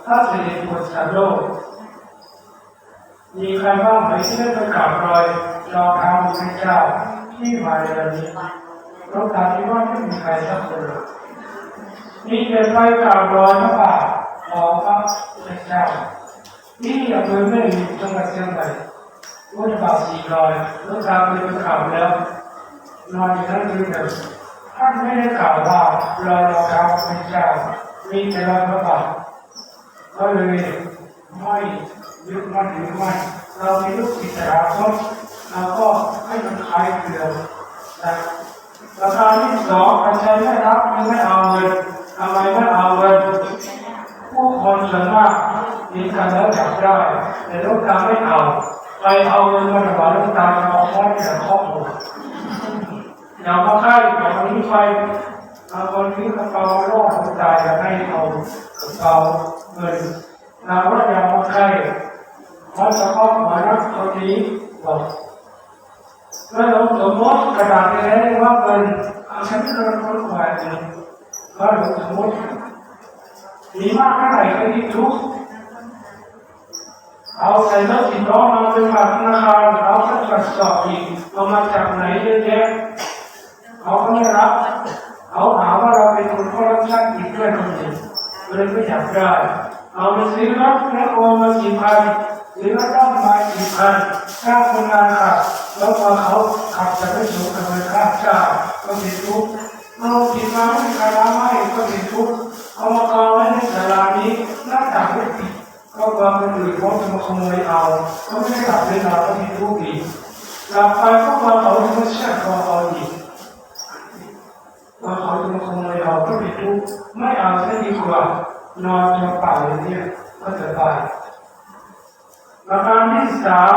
ถ้าเสด็จบนสัตว์โลกมีใครบ้างไหมที่ได้ประกาศรอยรอเท้าพระเจ้าที่มาในวันนี้เราถามว่าไม่มีใครสักคนมีแต่ไปกราบรอยพระบาทของพระพุทธเจ้าที่อำเภอแม่ริมจังหวัดเชียงใหม่วัดป่าสีลอยเราตามไปดูข่าวแล้วนอนอยู่นั้นคืนเดิมท่านไม่ได้กล่าวว่ารอยรองเท้าพระเจ้ามีแต่รอยพระบาทก็เลยไม่ยึดมั่นถือมั่นเรามีลูกศิษย์ราชเราก็ให้มันคล้ายเกลือนะประการที่สองอาจารย์ไม่รับไม่เอาเงินทำไมไม่เอาเงินผู้คนส่วนมากมีการแล้วจับได้แต่ลูกตาไม่เอาไปเอาเงินมาถวายลูกตาเอาข้อที่ข้อมูลอย่ามาใกล้อย่ามานี้ไปเอาคนที่กระเป๋าโลกลูกตาอย่าให้เอากระเป๋าเงินเราว่าอย่ามาใกล้เพราะจะข้อหมายนั้นคนนี้บอกเมื่อเราสมมติกระดาษไปแล้วว่าเป็นฉันเป็นคนขวายเองก็เราสมมติมีมากเท่าไหร่ก็ยิ่งทุกข์เอาใส่รถสิบล้อมาเป็นฝากธนาคารเอาก็ตรวจสอบอีกเอามาจากไหนเยอะแยะเขาก็ไม่รับเขาหาว่าเราเป็นคนคอร์รัปชันอีกด้วยคนหนึ่งเลยไม่อยากได้เอาไปซื้อรถแล้วโอนมากี่พันหรือว่าต้องมากี่พันค่าคนงานขับแล้วพอเขาขับจะไม่สูงกับเงินค่าจ้างก็ติดทุกข์เอาผิดมาไม่มีใครรับให้ก็ติดทุกข์เอามากองไว้ในศาลานี้หน้าต่างไม่ปิดก็บางคนอื่นเขาจะมาขโมยเอาเขาไม่ได้หลับเลยนอนก็ติดทุกข์อีกหลับไปก็มาเขาจะมาเชื่อคอเอาอีกว่าเขาจะมาขโมยเอาก็ติดทุกข์ไม่เอาซะดีกว่านอนจนป่าอย่างนี้ก็จะตายประการที่สาม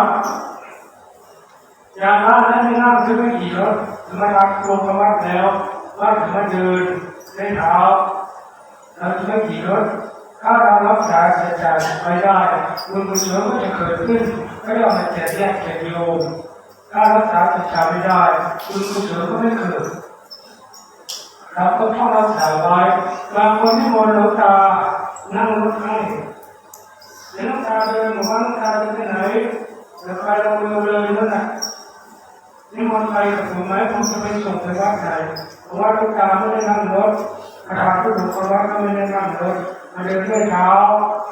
อย่างนั้นไม่นั่งซื้อไม่กี่รถมาทักรวมกันวัดแล้วว่าถึงมาเดินได้เท้าเราจะไม่กี่รถถ้าเรารักษาเสียใจไม่ได้บุญกุศลก็จะเกิดขึ้นก็ย่อมมาแจกแยกแจกโยมถ้ารักษาเสียใจไม่ได้บุญกุศลก็ไม่เกิดเราก็ต้องรักษาไว้บางคนที่มนต์หลวงตานั่งรถให้หลวงตาเดินบอกว่าหลวงตาจะไปไหนแล้วไปเราเลยนั่นแหละนี่มนต์ไปกับผมไหมผมจะไปส่งไปวัดไหนเพราะว่าหลวงตาไม่ได้นั่งรถอาจารย์ผู้ดูคนวัดก็ไม่ได้นั่งรถมาเดินด้วยเท้า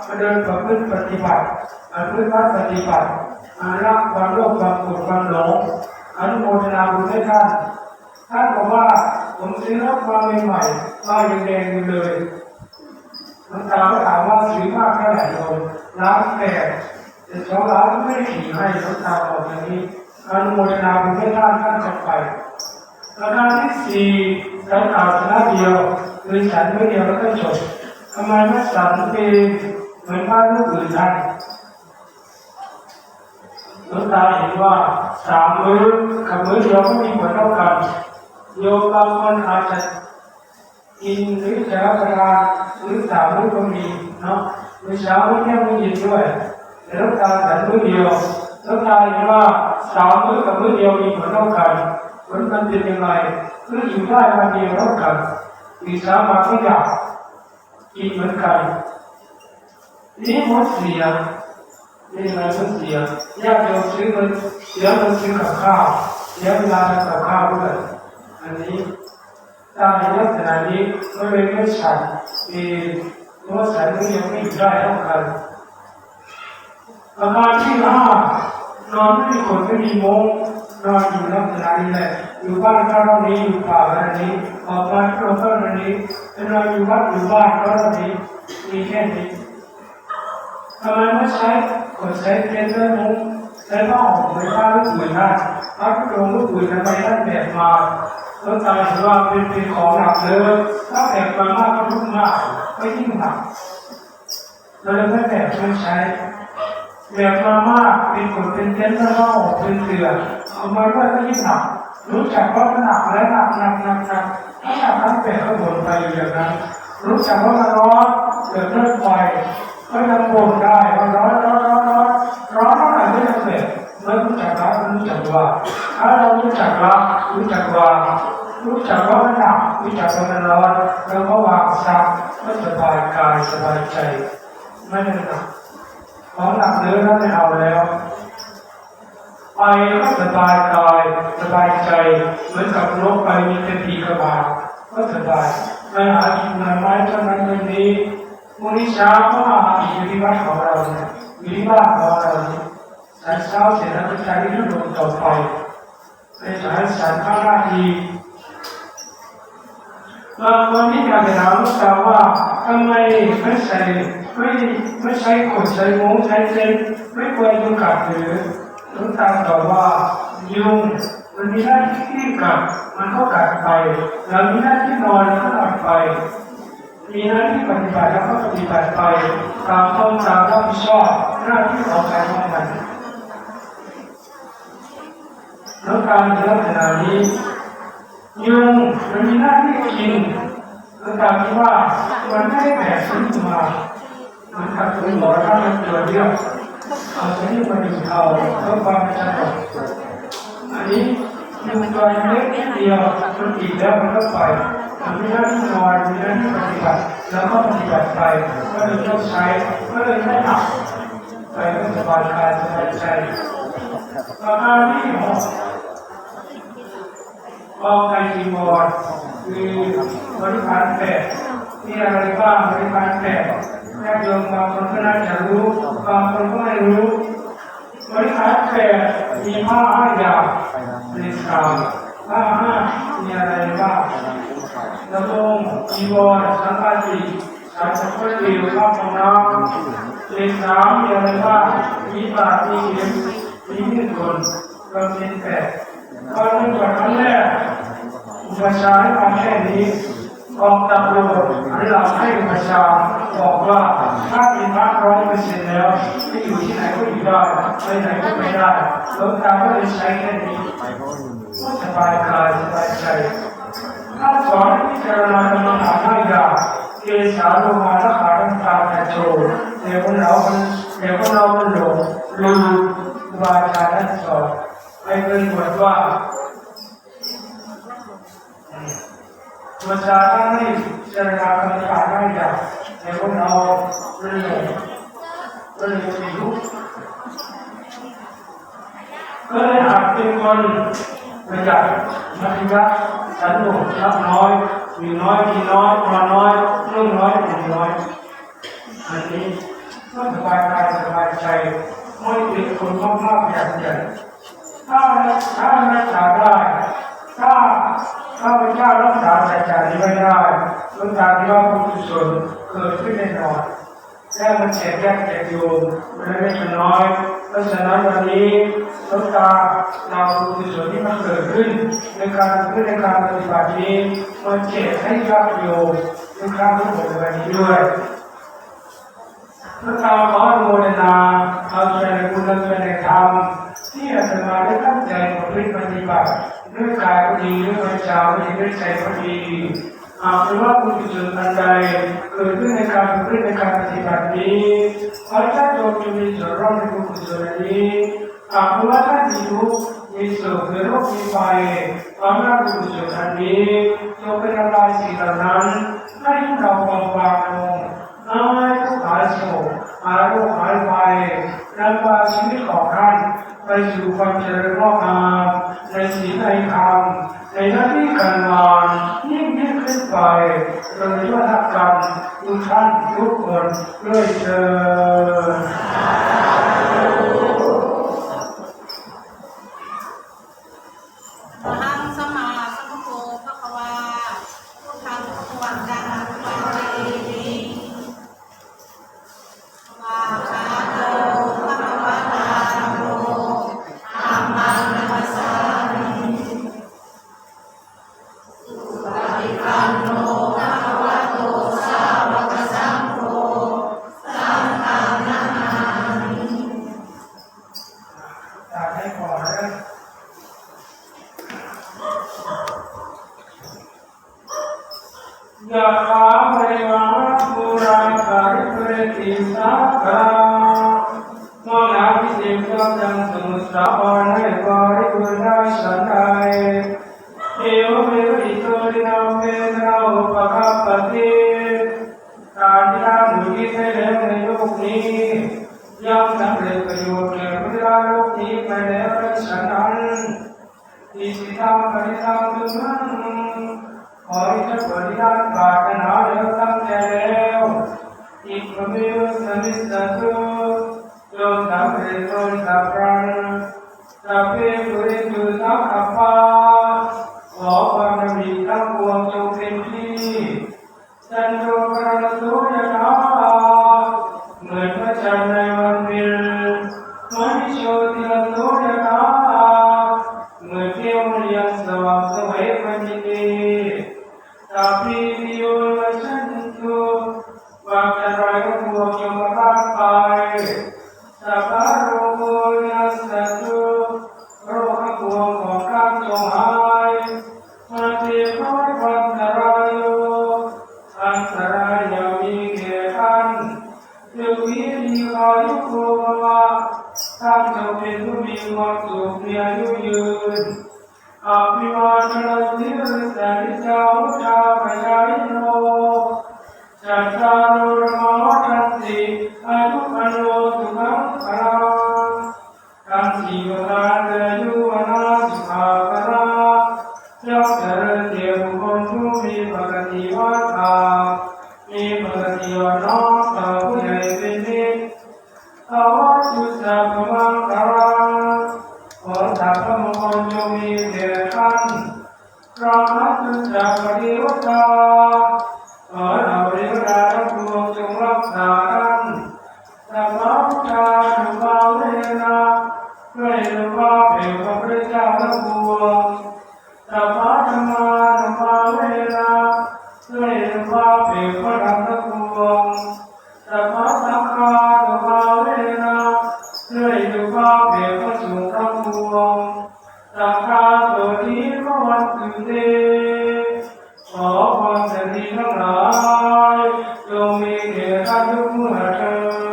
มาเดินประพฤติปฏิบัติพฤติวัดปฏิบัติละความโลภความโกรธความหลงอนุโมทนาบุญให้ท่านท่านบอกว่าผมซื้อรถมาใหม่ๆป้ายแดงๆเลยหลวงตาก็ถามว่าซื้อมากเท่าไหร่โยมล้านแปดแต่2 ล้านก็ไม่ได้ขี่ให้หลวงตาบอกอย่างนี้อนุโมทนาบุญให้ท่านจะไปประการที่สี่ฉันอาสนะเดียวคือฉันไม่เดียวแล้วก็จบทำไมไม่สั่งเป็นเหมือนบ้านลูกอื่นท่านหลวงตาเห็นว่า3 มื้อกับมื้อเดียวก็มีผลเท่ากันโยมบางคนอาจจะกินหรือจะรับประทานหรือ3 มื้อก็มีเนาะมื้อเช้ามื้อเที่ยงมื้อเย็นด้วยแต่หลวงตาฉันมื้อเดียวหลวงตาเห็นว่า3 มื้อกับมื้อเดียวมีผลเท่ากันผลมันเป็นยังไงคืออยู่ได้วันเดียวเท่ากันอีก3 วันก็อยากกินเหมือนกันนี่หมดเสียนี่อะไรหมดเสียญาติโยมซื้อมันเสียมันซื้อกับข้าวเสียเวลาทำกับข้าวด้วยอันนี้ตามในลักษณะนี้ก็เลยไม่ฉันเพราะฉันก็ยังไม่ได้เท่ากันประการที่5นอนไม่มีขนไม่มีมุ้งนอนอยู่ลักษณะนี้แหละอยู่บ้านก็เท่านี้อยู่ป่าก็เท่านี้ออกมาก็เท่านี้นอนอยู่วัดอยู่บ้านก็เท่านี้มีแค่นี้ทำไมไม่ใช้กดใช้เกณฑ์เรื่องมุ้งใช้ผ้าห่มหรือผ้าลูกอื่นได้ผ้าลูกโป่งลูกอื่นทำไมท่านแบบมาแล้วตายถือว่าเป็นของหนักเลยถ้าแบบมามากก็ทุกข์มากไม่ยิ่งหนักเราเลยไม่แบบไม่ใช้แบบมามากเป็นขนเป็นเส้นเป็นผ้าห่มเป็นเสื่อเอามาด้วยก็ยิ่งหนักรู้จักว่ามันหนักและหนักถ้าหนักทั้งแบบก็บ่นไปอยู่อย่างนั้นรู้จักว่ามันร้อนเกิดเลือดไฟก็ยังบ่นได้ว่าร้อนเท่าไหร่ก็ยังแบบ เมื่อรู้จักละรู้จักว่าถ้าเรารู้จักละรู้จักว่ารู้จักว่ามันหนักรู้จักว่ามันร้อนเราก็วางซักก็สบายกายสบายใจไม่หนักของหนักเนื้อแล้วไม่เอาแล้วไปก็สบายกายสบายใจเหมือนกับนกไปมีแต่ปีกระบาดก็สบายไปหากินไม้ต้นนั้นต้นนี้วันนี้เช้าก็มาหากินอยู่ที่บ้านของเราเนี่ยอยู่ที่บ้านของเราเนี่ยฉันเช้าเสร็จแล้วก็ใช้ที่ลงต่อไปในสายสารข้างหน้าดีวันนี้อยากจะถามลูกสาวว่าทำไมไม่ใช้ขวดใช้มุ้งใช้เส้นไม่ควรยุงกัดหรือลูกตาตอบว่ายุงมันมีหน้าที่กัดมันก็กัดไปแล้วมีหน้าที่นอนก็นอนไปมีหน้าที่ปฏิบัติแล้วก็ปฏิบัติไปตามต้องตามรับผิดชอบหน้าที่ของการของมันแล้วการในลักษณะนี้ยุงมันมีหน้าที่กินแล้วตามที่ว่ามันไม่ได้แบกขึ้นมามันขัดขืนหมอถ้ามันตัวเดียวเอาตัวนี้มาดึงเอาเพื่อความชัดเจนอันนี้ยุงตัวเล็กนิดเดียวมันกินแล้วมันก็ไปมันมีหน้าที่นอนมีหน้าที่ปฏิบัติแล้วก็ปฏิบัติไปก็เลยต้องใช้ก็เลยไม่หนักไปก็สบายกายสบายใจประการที่หกออกการจีวรคือบริพารแปดมีอะไรบ้างบริพารแปดญาติโยมบางคนก็น่าจะรู้บางคนก็ไม่รู้บริพารแปดมีผ้า5 อย่างในสามผ้า5มีอะไรบ้างกระโปรงจีวรสังฆาติสายสะพายเดี่ยวข้าวของน้ำเลข3มีอะไรบ้างมีบาตรมีเข็มมีมีดโกนก็เป็นแปดก็เริ่มจากครั้งแรกอุปชาให้มาแค่นี้ออกตำรวจให้เราให้อุปชาบอกว่าถ้ามีพระ100%แล้วไม่อยู่ที่ไหนก็อยู่ได้ไปไหนก็ไปได้หลวงตาก็เลยใช้แค่นี้ก็สบายกายสบายใจถ้าสอนพิจารณากรรมฐาน5 อย่างเกสาโลมาละขาตั้งตาแต่โจเดี๋ยวเรามันหลงลืมวาจาท่านสอนให้เป็นบทว่าวาจาท่านให้พิจารณากรรมฐาน5 อย่างเดี๋ยวเรามันหลงก็เลยไม่รู้ก็เลยอาจเป็นคนประหยัดมัธยัสถ์สันโดษรับน้อยมีน้อยกินน้อยนอนน้อยนุ่งน้อยห่มน้อยอันนี้ก็สบายกายสบายใจไม่ติดคนมากๆอย่างใหญ่ถ้ารักษาได้ถ้าพระเจ้ารักษาสัจจะนี้ไม่ได้หลวงตาที่ว่าบุญกุศลเกิดขึ้นแน่นอนแค่มันแจกแยกแจกโยมมันไม่ใช่น้อยเพราะฉะนั้นวันนี้หลวงตาเราบุญกุศลที่มันเกิดขึ้นในการปฏิบัตินี้มันแจกให้ญาติโยมในครั้งที่ผมวันนี้ด้วยหลวงตาขออนุโมทนาเอาใจในบุญและใจในธรรมที่อาตมาได้ตั้งใจปฏิบัติด้วยกายก็ดีด้วยวาจาก็ดีด้วยใจก็ดีหากเป็นว่าบุญกุศลอันใดเกิดขึ้นในการปฏิบัตินี้ขอให้โยมมีส่วนร่วมในบุญกุศลนี้หากเป็นว่าท่านมีทุกข์มีโศกมีโรคมีภัยความรักบุญกุศลอันนี้จงเป็นทำลายสิ่งเหล่านั้นให้เราเบาบางลงให้ทุกข์หายโศกหายโรคหายภัยนำพาชีวิตของท่านไปสู่ความเจริญงอกงามในศีลในธรรมในหน้าที่การงานยิ่งขึ้นไปโดยทั่วทั้งกันทุกท่านทุกคนด้วยเถิดทังสมาสัมโพภควาพุทธังภควันตังภะเวทิวาคาโตภควตาธัมโมธัมมังนัมสสามิสุปฏิปันโนภควโตสาวกสังโฆสังฆังนามามิจากให้ก่อนนะยะถาวริวหาปุราคาริปุเรติสาคาโมนาวิเศ เจ้าจังสมุทรสาครให้บริบูรณ์ได้ฉันใดเอวเมวิโตรินาเมนาอุปคัปปติการที่ทำอยู่ที่ให้แล้วในโลกนี้ย่อมสำเร็จประโยชน์แก่ผู้ได้โลกนี้ไปแล้วฉะนั้นอิสิตังปฏิตังตุมังขอให้ท่านปฏิญาณปรารถนาแล้วตั้งใจแล้วอิกขมิวสมิสสตุโยสำเร็จโดยสัพพังสัพเพปุเรนตุสังขปาขอความดำริทั้งปวงจงเป็นที่สันโดษกรณสุยถาเหมือนพระจันทร์ในวันเพ็ญมหิโชติลโสยถาเหมือนเทวมณีสว่างสวัยพันธิเตสัพพิติโยวัชชันตุวาจารายพวกจงรักไปสัพพะโรโกยัสสตุโรคพวกของข้าจงหายมาเทพวิปัสสรายโยอันตรายอย่ามีแก่ท่านยุคนี้มีอายุโกวะท่านจะเป็นผู้มีความสุขมีอายุยืนอภิวาทนาสิริสานิจาวุฒาปยายิโนจัตตารุธรรมวัฏันติอายุวันโนสุขังพลังทั้งสี่ประการเกิดอายุวันนาสุขาภละย่อมเจริญเกี่ยวบุคคลผู้มีปกติวัฏฏะมีปกติอ่อนน้อมต่อผู้ใหญ่เป็นนิจอวัตถุสัพพมังคารังขอสัพพมงคลจงมีแก่ท่านพระมัตตุสัพพเทวตาขอเหล่าเทวดาทั้งปวงจงรักษาท่านสัพพะพุทธานุภาเวนะด้วยอนุภาพแห่งพระพุทธเจ้าทั้งปวงสัพพะธรรมานุภาเวนะด้วยอนุภาพแห่งพระธรรมทั้งปวงสัพพะสังฆานุภาเวนะด้วยอนุภาพแห่งพระสงฆ์ทั้งปวงสัพพะโสติภวันตุเตขอความสวัสดีทั้งหลายจงมีแก่ท่านทุกเมื่อเทอญ